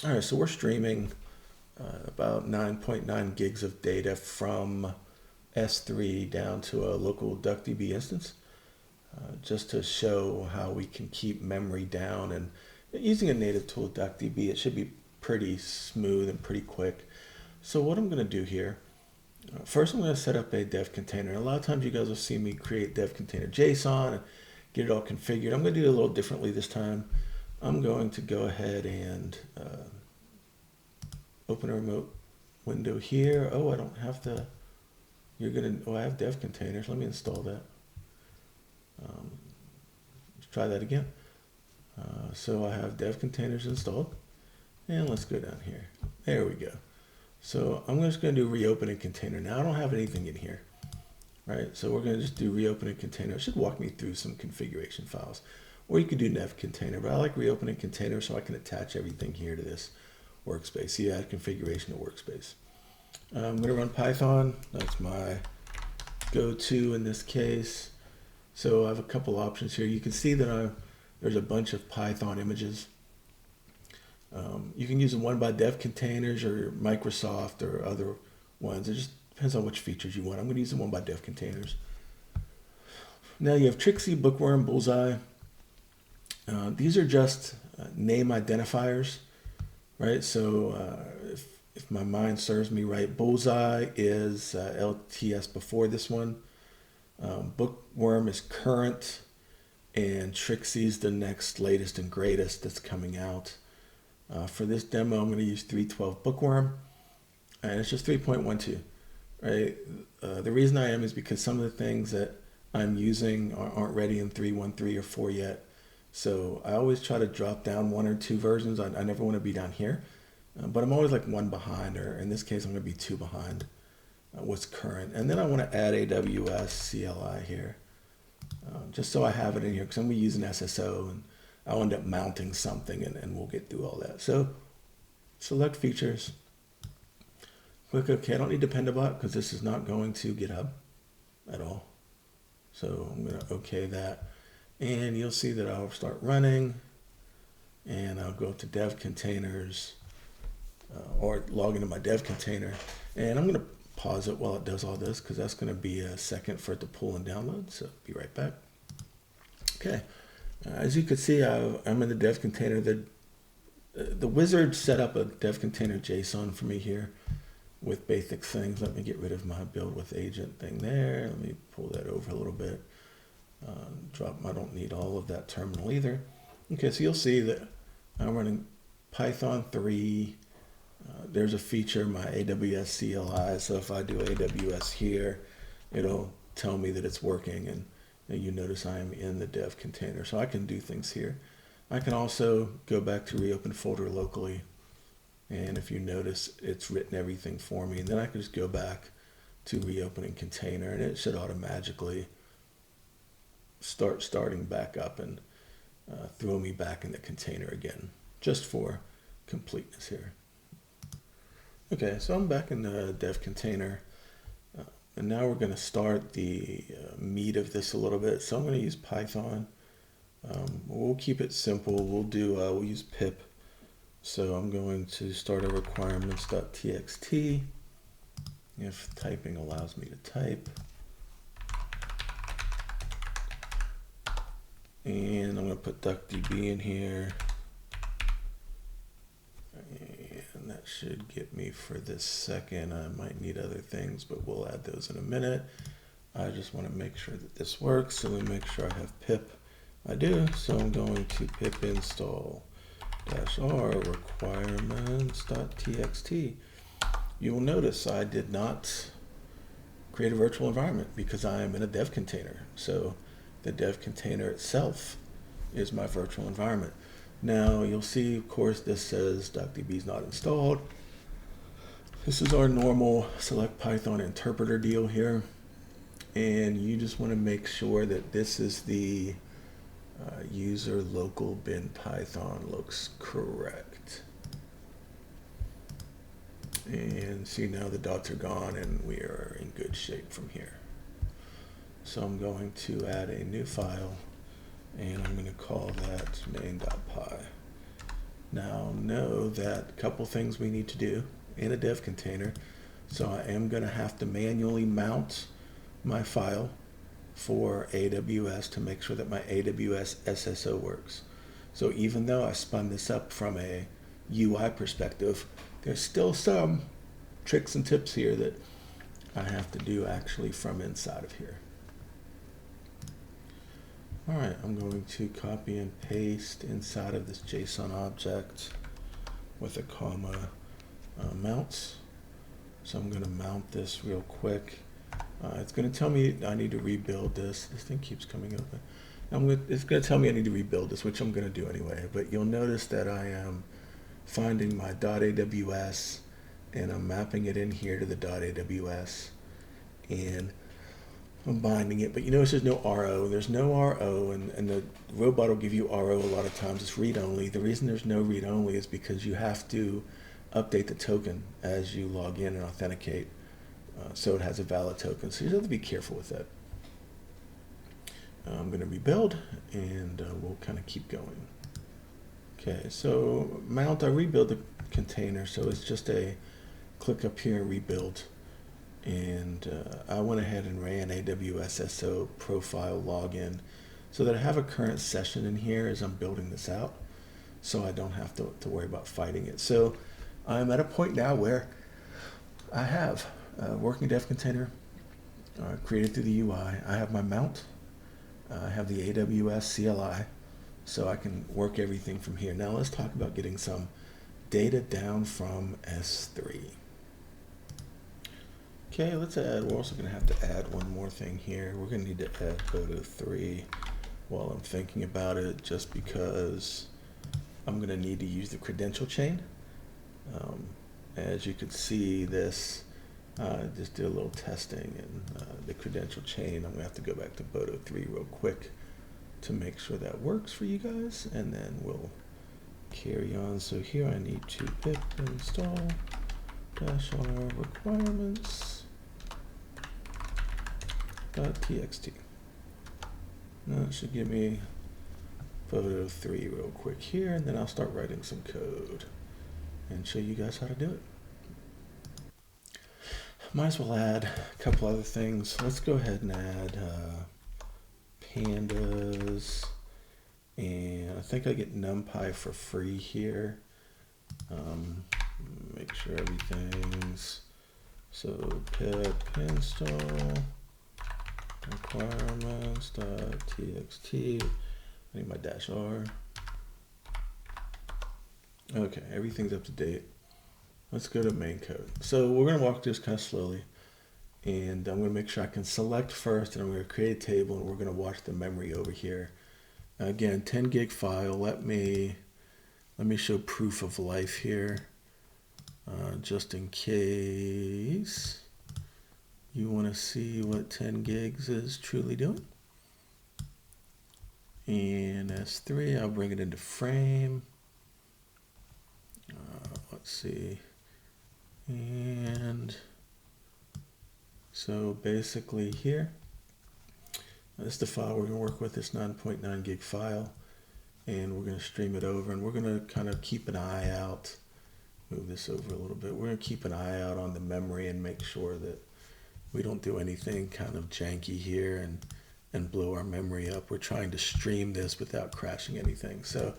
All right, so we're streaming about 9.9 gigs of data from S3 down to a local DuckDB instance, just to show how we can keep memory down. And using a native tool, DuckDB, it should be pretty smooth and pretty quick. So what I'm going to do here, first I'm going to set up a dev container. A lot of times you guys will see me create dev container JSON and get it all configured. I'm going to do it a little differently this time. I'm going to go ahead and open a remote window here. Oh, I don't have the, I have dev containers. Let me install that. Let's try that again. So I have dev containers installed. And let's go down here. There we go. So I'm just going to do reopen a container. Now I don't have anything in here, right? So we're going to just do reopen a container. It should walk me through some configuration files. Or you could do dev container, but I like reopening container so I can attach everything here to this workspace. See, add configuration to workspace. I'm going to run Python. That's my go-to in this case. So I have a couple options here. You can see that there's a bunch of Python images. You can use the one by dev containers or Microsoft or other ones. It just depends on which features you want. I'm going to use the one by dev containers. Now you have Trixie, Bookworm, Bullseye. These are just name identifiers, right? So if my mind serves me right, Bullseye is LTS before this one. Bookworm is current, and Trixie's the next latest and greatest that's coming out. For this demo, I'm going to use 3.12 Bookworm, and it's just 3.12, right? The reason I am is because some of the things that I'm using aren't ready in 3.13 or 4 yet. So I always try to drop down 1 or 2 versions. I never want to be down here, but I'm always like 1 behind, or in this case, I'm going to be 2 behind what's current. And then I want to add AWS CLI here, just so I have it in here, because I'm going to use an SSO, and I'll end up mounting something, and we'll get through all that. So select features, click OK. I don't need Dependabot because this is not going to GitHub at all. So I'm going to OK that. And you'll see that I'll start running, and I'll go up to dev containers, or log into my dev container. And I'm going to pause it while it does all this, because that's going to be a second for it to pull and download. So be right back. Okay. As you can see, I'm in the dev container. The wizard set up a dev container JSON for me here with basic things. Let me get rid of my build with agent thing there. Let me pull that over a little bit. I don't need all of that terminal either. Okay, so you'll see that I'm running Python 3. There's a feature, my AWS CLI. So if I do AWS here, it'll tell me that it's working, and you notice I'm in the dev container. So I can do things here. I can also go back to reopen folder locally. And if you notice, it's written everything for me. And then I can just go back to reopening container, and it should automatically starting back up and throw me back in the container again, just for completeness here. Okay, so I'm back in the dev container. And now we're going to start the meat of this a little bit. So I'm going to use Python. We'll keep it simple. We'll use pip. So I'm going to start a requirements.txt if typing allows me to type. And I'm going to put DuckDB in here. And that should get me for this second. I might need other things, but we'll add those in a minute. I just want to make sure that this works. So let me make sure I have pip. I do. So I'm going to pip install -r requirements.txt. You will notice I did not create a virtual environment because I am in a dev container. So the dev container itself is my virtual environment. Now you'll see, of course, this says DuckDB is not installed. This is our normal select Python interpreter deal here. And you just want to make sure that this is the user local bin Python looks correct. And see, now the dots are gone and we are in good shape from here. So I'm going to add a new file, and I'm going to call that main.py. Now know that a couple things we need to do in a dev container. So I am going to have to manually mount my file for AWS to make sure that my AWS SSO works. So even though I spun this up from a UI perspective, there's still some tricks and tips here that I have to do actually from inside of here. All right, I'm going to copy and paste inside of this JSON object with a comma mounts. So I'm going to mount this real quick. It's going to tell me I need to rebuild this. This thing keeps coming open. It's going to tell me I need to rebuild this, which I'm going to do anyway. But you'll notice that I am finding my .aws and I'm mapping it in here to the .aws and I'm binding it. But you notice there's no RO. There's no RO, and the robot will give you RO a lot of times. It's read-only. The reason there's no read-only is because you have to update the token as you log in and authenticate. So it has a valid token. So you have to be careful with that. I'm going to rebuild, and we'll kind of keep going. Okay, so mount, I rebuild the container. So it's just a click up here and rebuild. And I went ahead and ran AWS SSO profile login so that I have a current session in here as I'm building this out. So I don't have to worry about fighting it. So I'm at a point now where I have a working dev container created through the UI. I have my mount. I have the AWS CLI, so I can work everything from here. Now let's talk about getting some data down from S3. Okay, we're also going to have to add one more thing here. We're going to need to add Boto3 while I'm thinking about it, just because I'm going to need to use the credential chain. As you can see, this just did a little testing in the credential chain. I'm going to have to go back to Boto3 real quick to make sure that works for you guys, and then we'll carry on. So here I need to pip install -r requirements .txt. Now it should give me Boto3 real quick here, and then I'll start writing some code and show you guys how to do it. Might as well add a couple other things. Let's go ahead and add pandas, and I think I get NumPy for free here. Make sure everything's, so pip install requirements.txt. I need my -r. Okay, everything's up to date. Let's go to main code. So we're going to walk through this kind of slowly, and I'm going to make sure I can select first, and I'm going to create a table, and we're going to watch the memory over here. Again, 10 gig file. Let me show proof of life here, just in case you want to see what 10 gigs is truly doing. And S3, I'll bring it into frame. Let's see. And so basically here, this is the file we're going to work with, this 9.9 gig file. And we're going to stream it over, and we're going to kind of keep an eye out. Move this over a little bit. We're going to keep an eye out on the memory and make sure that we don't do anything kind of janky here and blow our memory up. We're trying to stream this without crashing anything. So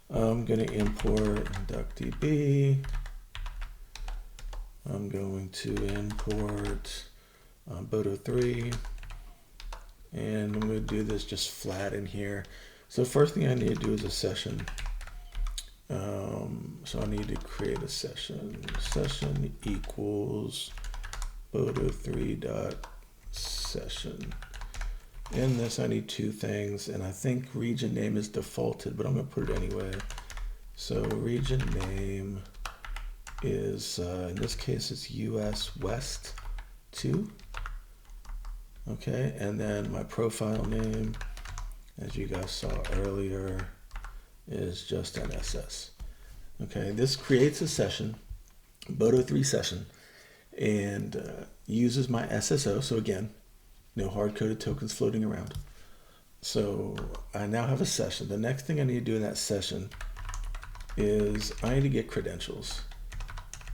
I'm going to import DuckDB. I'm going to import Boto3. And I'm going to do this just flat in here. So first thing I need to do is a session. So I need to create a session. Session equals Boto3.session. In this I need two things, and I think region name is defaulted, but I'm going to put it anyway. So region name is, in this case, it's US West 2. Okay, and then my profile name, as you guys saw earlier, is just NSS. Okay, this creates a session, Boto3 session, and uses my SSO. So again, no hard-coded tokens floating around. So I now have a session. The next thing I need to do in that session is I need to get credentials.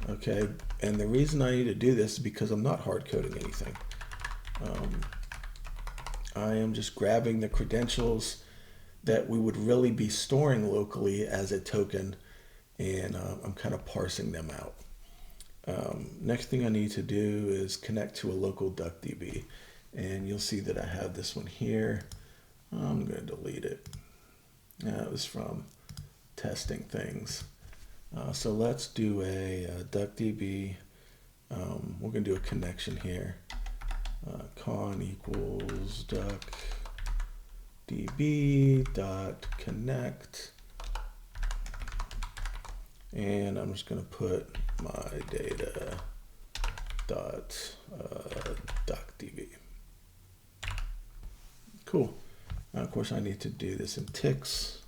Okay, and the reason I need to do this is because I'm not hard coding anything. I am just grabbing the credentials that we would really be storing locally as a token, and I'm kind of parsing them out. Next thing I need to do is connect to a local DuckDB, and you'll see that I have this one here. I'm going to delete it. That was from testing things. So let's do a DuckDB. We're going to do a connection here. Con equals DuckDB dot connect, and I'm just going to put my data dot DuckDB. Cool. Now, of course, I need to do this in ticks.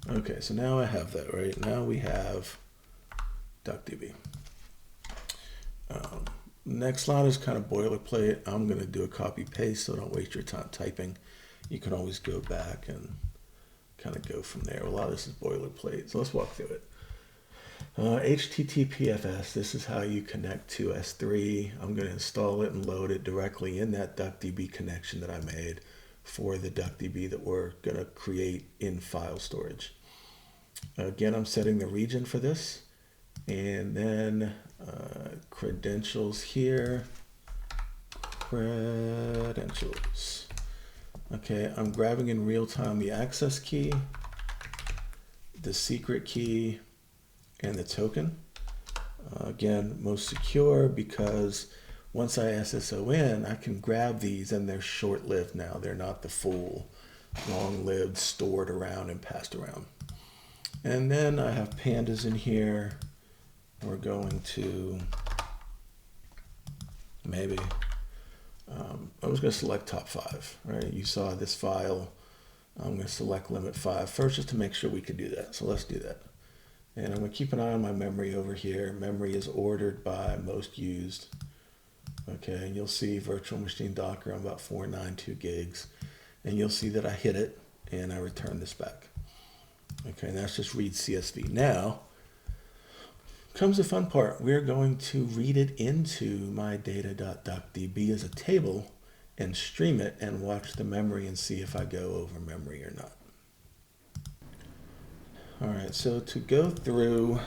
Okay, so now I have that, right? Now we have DuckDB. Next line is kind of boilerplate. I'm going to do a copy paste, so don't waste your time typing. You can always go back and kind of go from there. A lot of this is boilerplate, so let's walk through it. HTTPFS, this is how you connect to S3. I'm going to install it and load it directly in that DuckDB connection that I made for the DuckDB that we're going to create in file storage. Again, I'm setting the region for this, and then credentials here, credentials. Okay, I'm grabbing in real time the access key, the secret key, and the token. Again, most secure because once I SSO in, I can grab these and they're short-lived now. They're not the full, long-lived, stored around and passed around. And then I have pandas in here. We're going to maybe, I was going to select top 5, right? You saw this file. I'm going to select limit 5 first just to make sure we could do that. So let's do that. And I'm going to keep an eye on my memory over here. Memory is ordered by most used. Okay, and you'll see virtual machine Docker, I'm about 492 gigs. And you'll see that I hit it and I return this back. Okay, and that's just read CSV. Now comes the fun part. We're going to read it into my data.duckdb as a table and stream it and watch the memory and see if I go over memory or not. All right, so to go through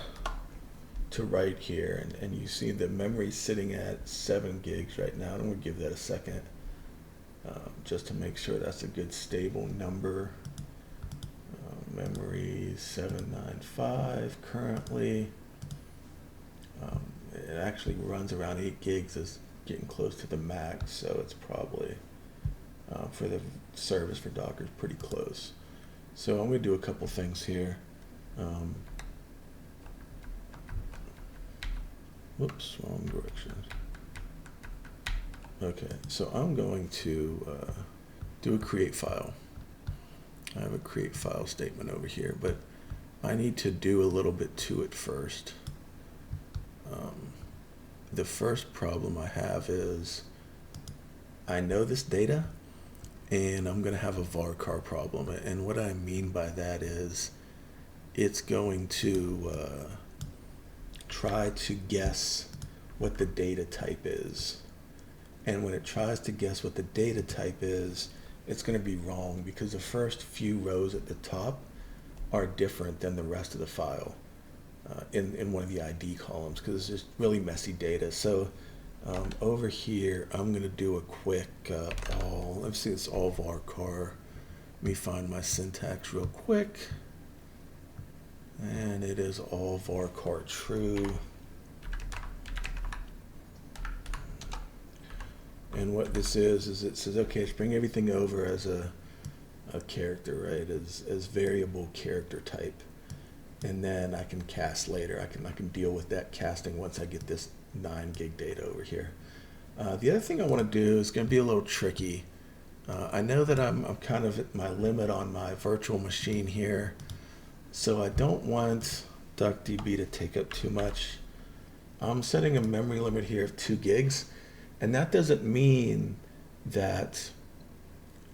to right here, and you see the memory sitting at 7 gigs right now. I'm going to give that a second just to make sure that's a good stable number. Memory 795 currently. It actually runs around 8 gigs, is getting close to the max, so it's probably for the service for Docker is pretty close. So I'm going to do a couple things here. Whoops, wrong direction. Okay, so I'm going to do a create file. I have a create file statement over here, but I need to do a little bit to it first. The first problem I have is I know this data and I'm going to have a varchar problem. And what I mean by that is it's going to try to guess what the data type is. And when it tries to guess what the data type is, it's going to be wrong because the first few rows at the top are different than the rest of the file in one of the ID columns because it's just really messy data. So over here, I'm going to do a quick all. Let's see, it's all varchar. Let me find my syntax real quick. And it is all varchar true. And what this is it says, okay, let's bring everything over as a character, right? As variable character type. And then I can cast later. I can deal with that casting once I get this 9 gig data over here. The other thing I want to do is going to be a little tricky. I know that I'm kind of at my limit on my virtual machine here. So I don't want DuckDB to take up too much. I'm setting a memory limit here of 2 gigs. And that doesn't mean that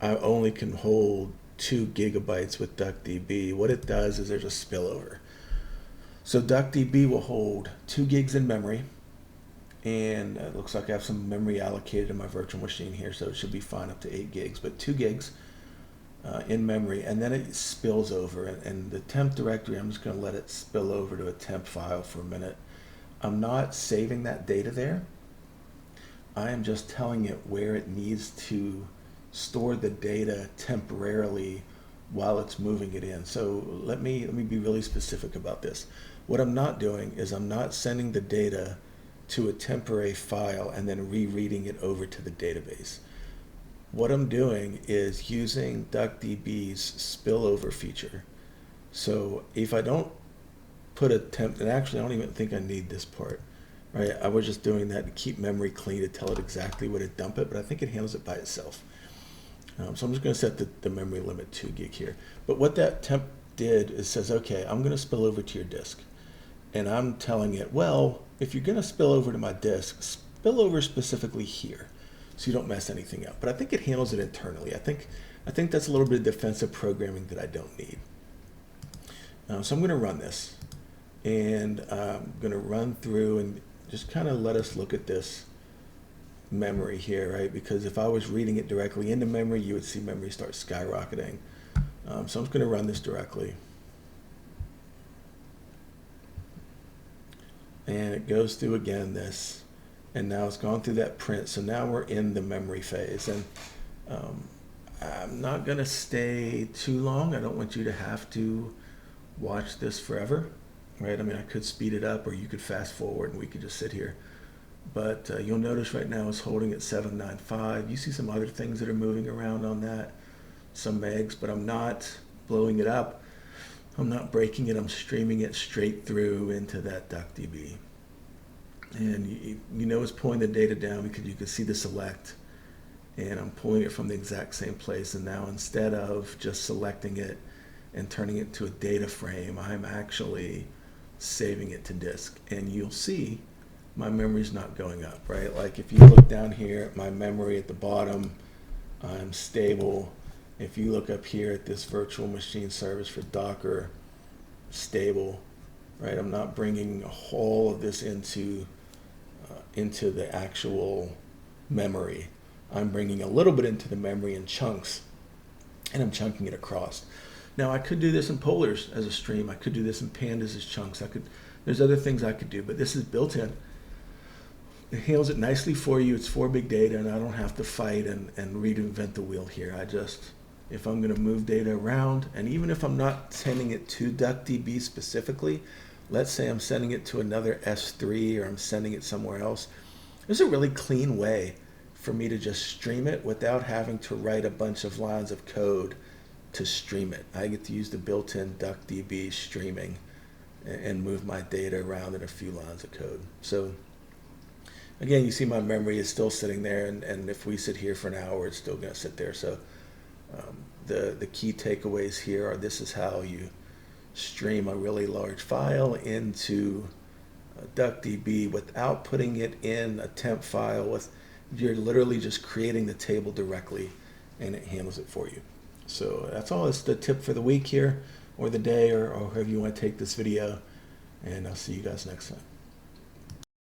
I only can hold 2 gigabytes with DuckDB, what it does is there's a spillover. So DuckDB will hold 2 gigs in memory, and it looks like I have some memory allocated in my virtual machine here, so it should be fine up to 8 gigs, but 2 gigs in memory, and then it spills over. And the temp directory, I'm just going to let it spill over to a temp file for a minute. I'm not saving that data there. I am just telling it where it needs to store the data temporarily while it's moving it in. So let me be really specific about this. What I'm not doing is I'm not sending the data to a temporary file and then rereading it over to the database. What I'm doing is using DuckDB's spillover feature. So if I don't put a temp, and actually I don't even think I need this part, right? I was just doing that to keep memory clean, to tell it exactly where to dump it, but I think it handles it by itself. So I'm just going to set the memory limit 2 gig here. But what that temp did is says, okay, I'm going to spill over to your disk. And I'm telling it, well, if you're going to spill over to my disk, spill over specifically here, so you don't mess anything up. But I think it handles it internally. I think that's a little bit of defensive programming that I don't need. So I'm going to run this, and I'm going to run through and just kind of let us look at this memory here, right? Because if I was reading it directly into memory, you would see memory start skyrocketing. So I'm just going to run this directly. And it goes through again this, and now it's gone through that print. So now we're in the memory phase, and I'm not going to stay too long. I don't want you to have to watch this forever, right? I mean, I could speed it up, or you could fast forward and we could just sit here. But you'll notice right now it's holding at 795. You see some other things that are moving around on that, some megs, but I'm not blowing it up. I'm not breaking it. I'm streaming it straight through into that DuckDB. And you know it's pulling the data down because you can see the select. And I'm pulling it from the exact same place. And now instead of just selecting it and turning it to a data frame, I'm actually saving it to disk. And you'll see my memory's not going up, right? Like if you look down here at my memory at the bottom, I'm stable. If you look up here at this virtual machine service for Docker, stable, right? I'm not bringing all of this into the actual memory. I'm bringing a little bit into the memory in chunks, and I'm chunking it across. Now I could do this in polars as a stream. I could do this in pandas as chunks. There's other things I could do, but this is built in. It handles it nicely for you. It's for big data, and I don't have to fight and reinvent the wheel here. If I'm going to move data around, and even if I'm not sending it to DuckDB specifically, let's say I'm sending it to another S3 or I'm sending it somewhere else, there's a really clean way for me to just stream it without having to write a bunch of lines of code to stream it. I get to use the built-in DuckDB streaming and move my data around in a few lines of code. So again, you see my memory is still sitting there, and if we sit here for an hour, it's still going to sit there. So the key takeaways here are: this is how you stream a really large file into DuckDB without putting it in a temp file. You're literally just creating the table directly, and it handles it for you. So that's all. It's the tip for the week here, or the day, or however you want to take this video, and I'll see you guys next time.